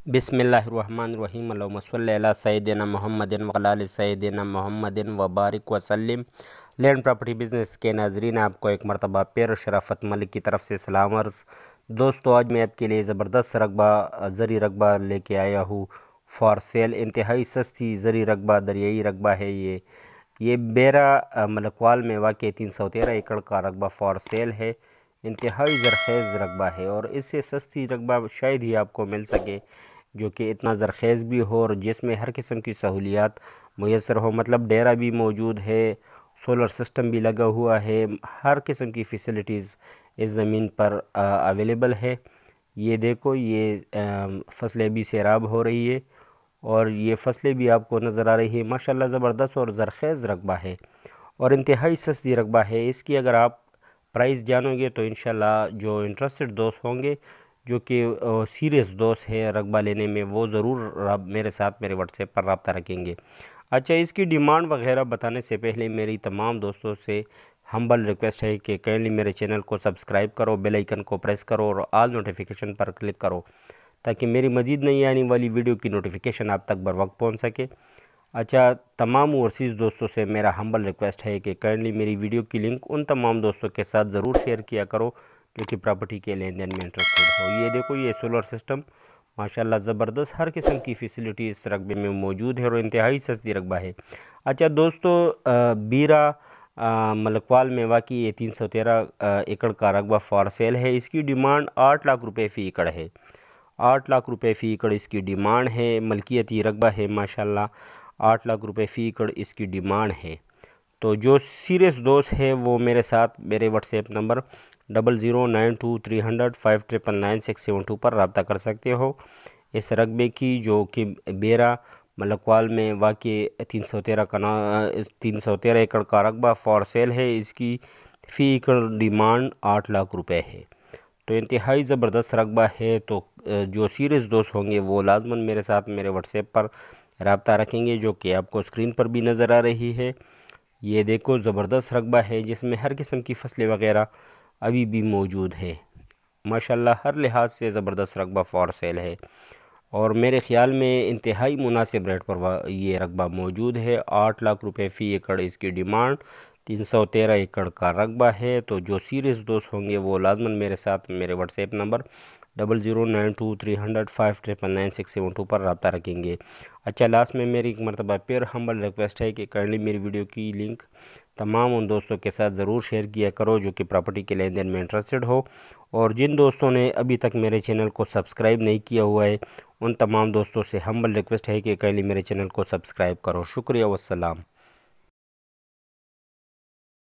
बिस्मिल्लाहिर्रहमानिर्रहीम अल्लाहुम्मा सल्लि अला सय्यिदिना मुहम्मदिन व अला आलि सय्यिदिना मुहम्मदिन व बारिक वसल्लिम। लैंड प्रॉपर्टी बिज़नेस के नाज़रीन, आपको एक मरतबा पेर शराफत मलिक की तरफ से सलाम अर्ज़। दोस्तों, आज मैं आपके लिए ज़बरदस्त रकबा ज़री रकबा लेके आया हूँ फॉर सेल। इंतहाई सस्ती ज़री रकबा दरियाई रकबा है। ये बेरा मलकवाल में वाक़ 313 एकड़ का रकबा फॉर सेल है। इंतहाई ज़रख़ेज़ रकबा है और इससे सस्ती रकबा शायद ही आपको मिल सके जो कि इतना ज़रख़ेज़ भी हो और जिसमें हर किस्म की सहूलियात मुयस्सर हो। मतलब डेरा भी मौजूद है, सोलर सिस्टम भी लगा हुआ है, हर किस्म की फ़ैसिलिटीज़ इस ज़मीन पर अवेलेबल है। ये देखो, ये फसलें भी सैराब हो रही है और ये फसलें भी आपको नज़र आ रही है। माशाल्लाह ज़बरदस्त और ज़रख़ेज़ रकबा है और इंतहाई सस्ती रकबा है। इसकी अगर आप प्राइस जानोगे तो इंशाल्लाह जो इंटरेस्टेड दोस्त होंगे, जो कि सीरियस दोस्त है रकबा लेने में, वो ज़रूर मेरे साथ मेरे व्हाट्सएप पर रब्ता रखेंगे। अच्छा, इसकी डिमांड वगैरह बताने से पहले मेरी तमाम दोस्तों से हम्बल रिक्वेस्ट है कि काइंडली मेरे चैनल को सब्सक्राइब करो, बेल आइकन को प्रेस करो और ऑल नोटिफिकेशन पर क्लिक करो ताकि मेरी मज़ीद नई आने वाली वीडियो की नोटिफिकेशन आप तक बर वक्त पहुँच सके। अच्छा, तमाम ओवरसीज़ दोस्तों से मेरा हम्बल रिक्वेस्ट है कि काइंडली मेरी वीडियो की लिंक उन तमाम दोस्तों के साथ ज़रूर शेयर किया करो जो कि प्रॉपर्टी के लेन देन में इंटरेस्टेड हो। ये देखो, ये सोलर सिस्टम माशाल्लाह ज़बरदस्त हर किस्म की फ़ैसिलिटी इस रकबे में मौजूद है और इंतहाई सस्ती रकबा है। अच्छा दोस्तों, बीरा मलकवाल में वाक़ई ये 313 एकड़ का रकबा फॉर सेल है। इसकी डिमांड 8 लाख रुपए फ़ी एकड़ है। 8 लाख रुपए फ़ी एकड़ इसकी डिमांड है। मलकियती रकबा है माशाल्लाह। 8 लाख रुपए फ़ी एकड़ इसकी डिमांड है। तो जो सीरियस दोस्त है वो मेरे साथ मेरे व्हाट्सएप नंबर 00923005999672 पर रब्ता कर सकते हो। इस रकबे की जो कि बेरा मलकवाल में वाक़ई 313 एकड़ का रकबा फॉर सेल है। इसकी फ़ी एकड़ डिमांड 8 लाख रुपए है। तो इंतहाई ज़बरदस्त रकबा है। तो जो सीरियस दोस्त होंगे वो लाजमन मेरे साथ मेरे व्हाट्सएप पर रब्ता रखेंगे, जो कि आपको स्क्रीन पर भी नज़र आ रही है। ये देखो, ज़बरदस्त रकबा है जिसमें हर किस्म की फसलें वगैरह अभी भी मौजूद है। माशाल्लाह हर लिहाज से ज़बरदस्त रकबा फॉर सेल है और मेरे ख़्याल में इंतहाई मुनासिब रेट पर ये रकबा मौजूद है। 8 लाख रुपए फ़ी एकड़ इसकी डिमांड, 313 एकड़ का रकबा है। तो जो सीरियस दोस्त होंगे वो लाजमन मेरे साथ मेरे व्हाट्सएप नंबर 00923005999672 पर रब्ता रखेंगे। अच्छा, लास्ट में मेरी एक मरतबा फिर हम्बल रिक्वेस्ट है कि काइंडली मेरी वीडियो की लिंक तमाम उन दोस्तों के साथ ज़रूर शेयर किया करो जो कि प्रॉपर्टी के लेन देन में इंटरेस्टेड हो। और जिन दोस्तों ने अभी तक मेरे चैनल को सब्सक्राइब नहीं किया हुआ है, उन तमाम दोस्तों से हम्बल रिक्वेस्ट है कि काइंडली मेरे चैनल को सब्सक्राइब करो। शुक्रिया, वस्सलाम।